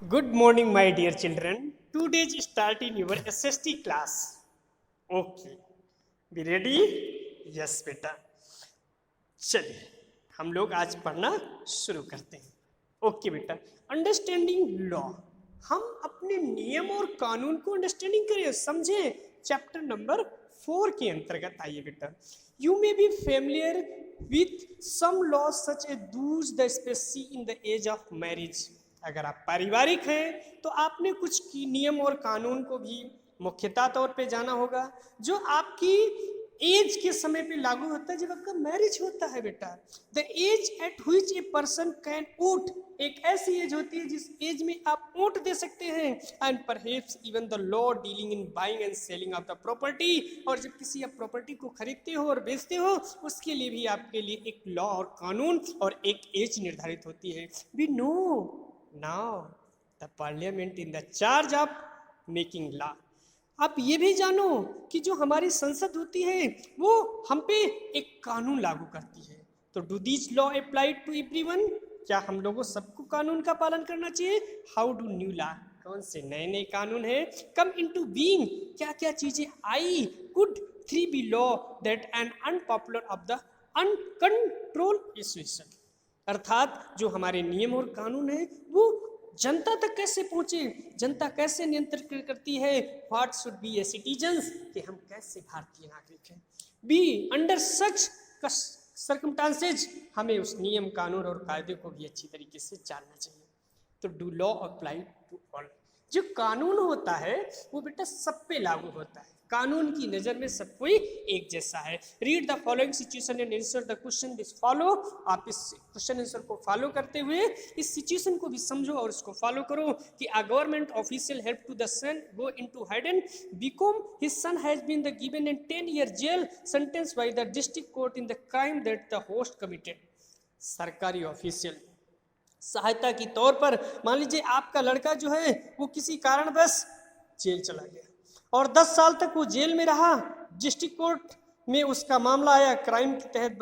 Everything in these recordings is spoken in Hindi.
Good morning, my dear children. Today's start in your SST class. Okay. Be ready? Yes, बेटा. चलिए हम लोग आज पढ़ना शुरू करते हैं. ओके बेटा. Understanding law. हम अपने नियम और कानून को अंडरस्टैंडिंग करें, समझें. चैप्टर नंबर 4 के अंतर्गत आइए बेटा. You may be familiar with some law such a those the specify in the age of marriage. अगर आप पारिवारिक हैं तो आपने कुछ नियम और कानून को भी मुख्यतः तौर पे जाना होगा जो आपकी एज के समय पे लागू होता है जब आपका मैरिज होता है बेटा. The age at which a person can vote. एक ऐसी एज होती है जिस एज में आप वोट दे सकते हैं. And perhaps even the law dealing in buying and selling of the property. और जब किसी आप प्रॉपर्टी को खरीदते हो और बेचते हो उसके लिए भी आपके लिए एक लॉ और कानून और एक एज निर्धारित होती है. We know now the parliament in the charge of making law. आप ये भी जानो कि जो हमारी संसद होती है वो हम पे एक कानून लागू करती है. तो do this law apply to everyone. क्या हम लोगों सबको कानून का पालन करना चाहिए. How do new law. कौन से नए नए कानून है कम इनटू बीइंग. क्या क्या चीजें आई. Could 3 be law that an unpopular of the uncontrol association. अर्थात जो हमारे नियम और कानून है वो जनता तक कैसे पहुंचे, जनता कैसे नियंत्रित करती है. What should be A citizens, कि हम कैसे भारतीय नागरिक हैं. बी अंडर सच सर्कमस्टांसेज, हमें उस नियम कानून और कायदे को भी अच्छी तरीके से जानना चाहिए. तो do law apply to all. जो कानून होता है वो बेटा सब पे लागू होता है. कानून की नजर में सब कोई एक जैसा है. Read the following situation and answer the question this follow. आप इस क्वेश्चन आंसर को फॉलो करते हुए इस सिचुएशन को भी समझो और इसको फॉलो करो. कि a government official help to the son go into hidden become his son has been the given in 10 year jail sentence by the district court in the crime that the host committed. सरकारी ऑफिशियल सहायता की तौर पर मान लीजिए आपका लड़का जो है वो किसी कारणवश जेल चला गया और 10 साल तक वो जेल में रहा. डिस्ट्रिक्ट कोर्ट में उसका मामला आया, क्राइम के तहत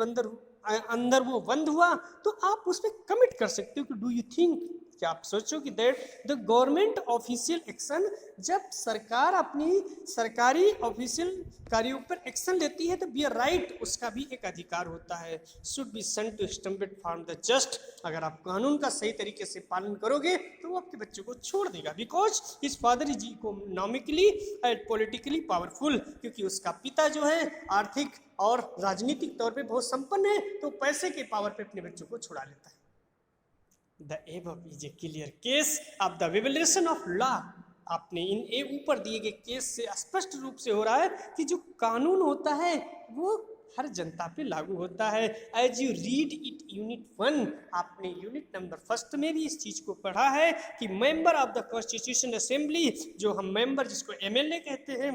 अंदर वो बंद हुआ. तो आप उसमें कमिट कर सकते हो कि डू यू थिंक, क्या आप सोचो कि that the government official action, जब सरकार अपनी सरकारी ऑफिशियल कार्यों पर एक्शन लेती है तो बी राइट, उसका भी एक अधिकार होता है. Should be sent to stamped for the just. अगर आप कानून का सही तरीके से पालन करोगे तो वो आपके बच्चों को छोड़ देगा. Because his father is economically and politically powerful, क्योंकि उसका पिता जो है आर्थिक और राजनीतिक तौर पे बहुत संपन्न है तो पैसे के पावर पे अपने बच्चों को छुड़ा लेता है. The above is a clear case of the violation of law. आपने इन ऊपर दिए गए केस से स्पष्ट रूप से हो रहा है कि जो कानून होता है वो हर जनता पे लागू होता है. As you read it unit 1, आपने यूनिट नंबर 1 में भी इस चीज को पढ़ा है कि member of the constitution assembly, जो हम मेंबर जिसको एमएलए कहते हैं,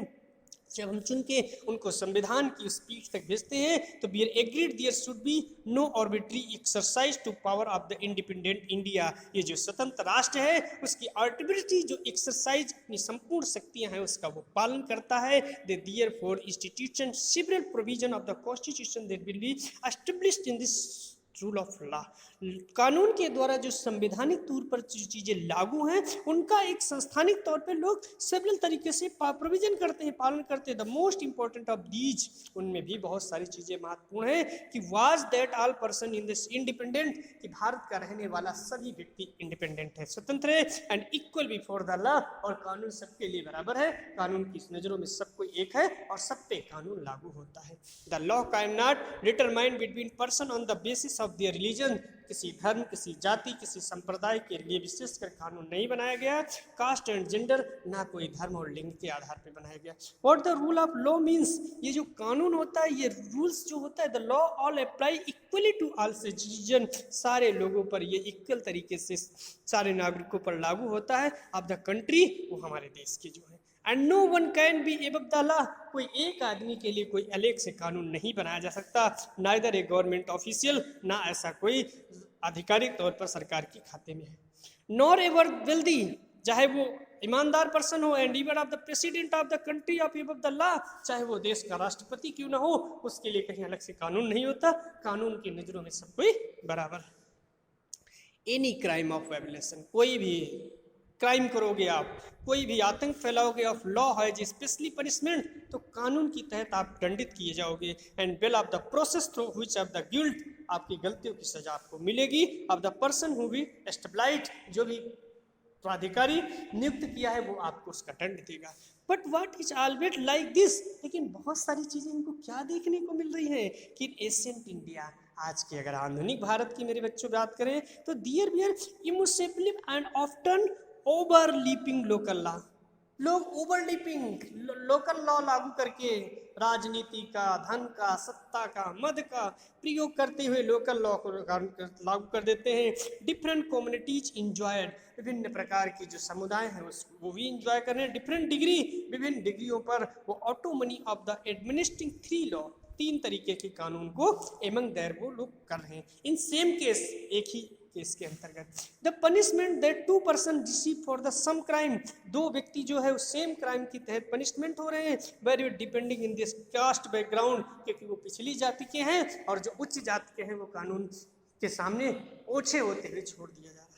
जब हम चुन के उनको संविधान की उस पीठ तक भेजते हैं तो we are agreed there should be no arbitrary exercise to power of the independent India. ये जो स्वतंत्र राष्ट्र है उसकी आर्बिट्री जो एक्सरसाइज अपनी संपूर्ण शक्तियां हैं उसका वो पालन करता है. They therefore institution several provision of the constitution that will be established in this rule of law. कानून के द्वारा जो संवैधानिक तौर पर जो चीजें लागू हैं उनका एक संस्थानिक तौर पर लोग सेवरल तरीके से प्रोविजन करते हैं, पालन करते हैं. The most important of these, उनमें भी बहुत सारी चीजें महत्वपूर्ण हैं कि was that all person in this independent, कि भारत का रहने वाला सभी व्यक्ति इंडिपेंडेंट है, स्वतंत्र है. And equal before the law, और कानून सबके लिए बराबर है. कानून की नजरों में सबको एक है और सब पे कानून लागू होता है. The law can not determine between person on the basis of their religion. किसी धर्म, किसी जाति, किसी संप्रदाय के लिए विशेषकर कानून नहीं बनाया गया. कास्ट एंड जेंडर, ना कोई धर्म और लिंग के आधार पर बनाया गया. What the rule of law means, ये जो कानून होता है, ये रूल्स जो होता है, the law all apply equally to all citizen. सारे लोगों पर ये इक्वल तरीके से सारे नागरिकों पर लागू होता है. ऑफ द कंट्री, वो हमारे देश के जो है. And no one can be above the law, कोई एक आदमी के लिए कोई अलग से कानून नहीं बनाया जा सकता. नाइदर ए गवर्नमेंट ऑफिशियल, ना ऐसा कोई आधिकारिक तौर पर सरकार के खाते में है. नॉर एवर वेल्दी, चाहे वो ईमानदार पर्सन हो, and even of the president of the country of above the law, चाहे वो देश का राष्ट्रपति क्यों ना हो, उसके लिए कहीं अलग से कानून नहीं होता. कानून की नजरों में सब कोई बराबर. एनी क्राइम ऑफ वायलेशन, कोई भी क्राइम करोगे आप, कोई भी आतंक फैलाओगे ऑफ लॉ है जी स्पेशली पनिशमेंट, तो कानून के तहत आप दंडित किए जाओगे। And bill of the process through which of the guilt, आपकी गलतियों की सजा आपको मिलेगी। Of the person who be establish, जो भी प्राधिकारी नियुक्त किया है वो आपको उसका दंड देगा। But what is always like this, लेकिन बहुत सारी चीजें इनको क्या देखने को मिल रही है कि एशियंट इंडिया, आज के अगर आधुनिक भारत की मेरे बच्चों बात करें तो there we are impossibly and often overlapping local law, लोग ओवरलीपिंग लोकल लॉ लागू करके राजनीति का, धन का, सत्ता का, मद का प्रयोग करते हुए लोकल लॉ को लागू कर देते हैं। डिफरेंट कम्युनिटीज इंजॉयड, विभिन्न प्रकार की जो समुदाय हैं वो भी इंजॉय कर रहे हैं डिफरेंट डिग्री, विभिन्न डिग्रियों पर वो ऑटोमनी ऑफ द एडमिनिस्ट्रिंग 3 लॉ, 3 तरीके के कानून को एमंग देयर वो लोग कर रहे हैं। इन सेम केस, एक ही केस के अंतर्गत, the punishment that 2 person receive for the same crime, 2 व्यक्ति जो है उस सेम क्राइम के तहत पनिशमेंट हो रहे हैं, vary depending in this caste background, क्योंकि वो पिछली जाति के हैं और जो उच्च जाति के हैं वो कानून के सामने ओछे होते हुए छोड़ दिया जा रहा है।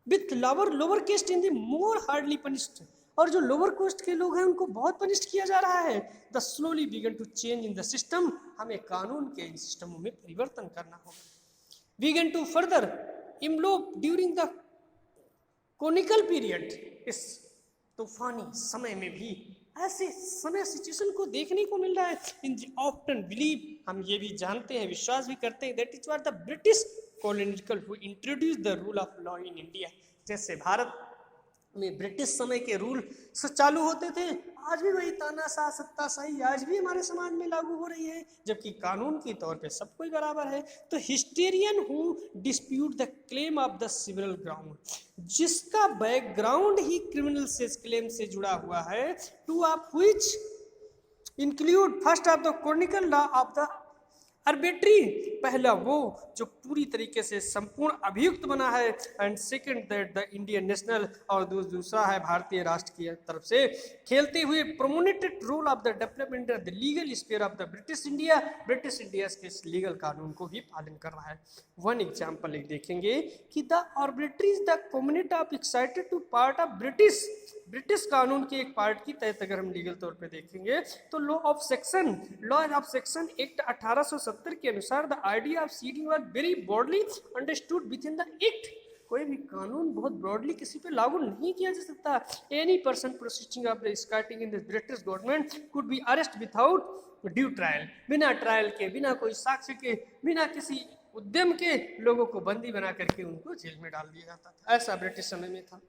With lower cast in the more hardly punished, और जो लोअर कोस्ट के लोग हैं उनको बहुत पनिश्ड किया जा रहा है। The slowly began to change in the system, हमें कानून के इन सिस्टमों में परिवर्तन करना होगा। Began to further develop during the colonial period, इस तूफानी समय में भी ऐसे समय सिचुएशन को देखने को मिल रहा है। इन द ऑफ्टन बिलीव, हम ये भी जानते हैं, विश्वास भी करते हैं, that is were the British colonial who introduce the rule of law in India, जैसे भारत में ब्रिटिश समय के रूल चालू होते थे, आज भी वही तानाशाह सत्ताशाही आज भी हमारे समाज में लागू हो रही है, जबकि कानून के तौर पे सब कोई बराबर है। तो historian who dispute the claim of the civil ground, जिसका बैकग्राउंड ही क्रिमिनल से क्लेम से जुड़ा हुआ है, two of which include first of the chronicle law of the arbitrary, पहला वो जो पूरी तरीके से संपूर्ण अभियुक्त बना है, and second that the Indian national, और दूसरा है भारतीय राष्ट्र की तरफ से खेलते हुए prominent role of the development of the legal sphere of the British India, British India के लीगल कानून को भी पालन कर रहा है। वन एग्जाम्पल एक देखेंगे कि the arbitrary is the community of excited to part of British कानून के एक पार्ट की तहत अगर हम लीगल तौर पे देखेंगे तो लॉ ऑफ सेक्शन एक्ट 1870 के अनुसार the idea of seeding was very broadly understood with in the act, कोई भी कानून बहुत ब्रॉडली किसी पे लागू नहीं किया जा सकता। Any person proceeding of the starting in the British government could be arrest without due trial, बिना ट्रायल के, बिना कोई साक्ष्य के, बिना किसी उद्यम के लोगों को बंदी बना करके उनको जेल में डाल दिया जाता था, ऐसा ब्रिटिश समय में था।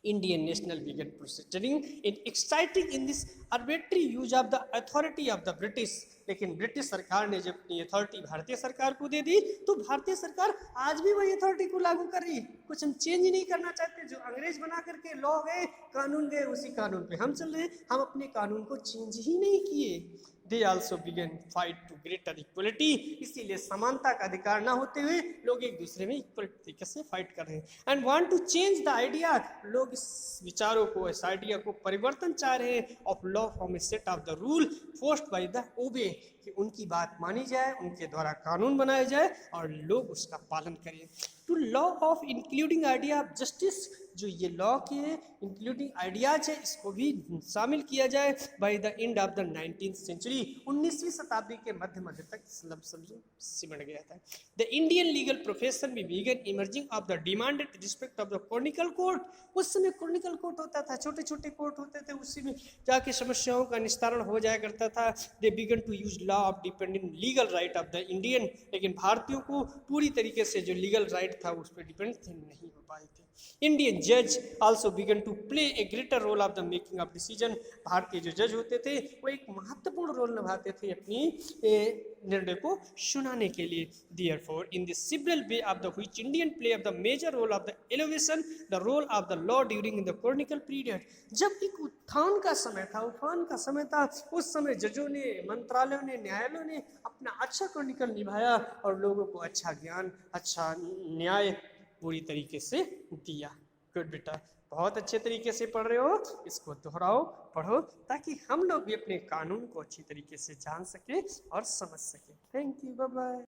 Indian national began proceeding in exciting in this arbitrary use of the authority of the British, लेकिन ब्रिटिश सरकार ने जब अपनी अथॉरिटी भारतीय सरकार को दे दी तो भारतीय सरकार आज भी वही अथॉरिटी को लागू कर रही, कुछ हम चेंज नहीं करना चाहते। जो अंग्रेज बना करके लॉ गए, कानून गए, उसी कानून पे हम चल रहे हैं, हम अपने कानून को चेंज ही नहीं किए। They also began fight to greater equality, इसीलिए समानता का अधिकार ना होते हुए लोग एक दूसरे में इक्वल तरीके से फाइट कर रहे हैं। And want to change the idea, लोग इस विचारों को, इस आइडिया को परिवर्तन चाह रहे हैं, of law from a set of the rule forced by the obey, कि उनकी बात मानी जाए, उनके द्वारा कानून बनाया जाए और लोग उसका पालन करें। To law of including idea of justice, जो ये लॉ के इंक्लूडिंग आइडियाज है इसको भी शामिल किया जाए। By the end of the 19th century, 19वीं शताब्दी के मध्य तक सिमट गया था। द इंडियन लीगल प्रोफेशन भी began emerging of the demanded respect of the chronicle court, उस समय क्रॉनिकल कोर्ट होता था, छोटे छोटे कोर्ट होते थे, उसी में जाके समस्याओं का निस्तारण हो जाया करता था। They began to use law of dependent legal right of the Indian, लेकिन भारतीयों को पूरी तरीके से जो लीगल राइट था उस पर डिपेंड नहीं हो पाए थे। इंडियन जज also began to play a greater role of the making of decision, भारतीय जो जज होते थे वो एक महत्वपूर्ण रोल निभाते थे अपनी निर्णय को सुनाने के लिए। Therefore in the civil way of the which Indian play of the major role of the elevation the role of the law during the chronicle period, जब एक उत्थान का समय था, उफान का समय था, उस समय जजों ने, मंत्रालयों ने, न्यायालयों ने अपना अच्छा क्रॉनिकल निभाया और लोगों को अच्छा ज्ञान, अच्छा न्याय पूरी तरीके से दिया। गुड बेटा, बहुत अच्छे तरीके से पढ़ रहे हो, इसको दोहराओ, पढ़ो, ताकि हम लोग भी अपने कानून को अच्छी तरीके से जान सके और समझ सके। Thank you, bye bye.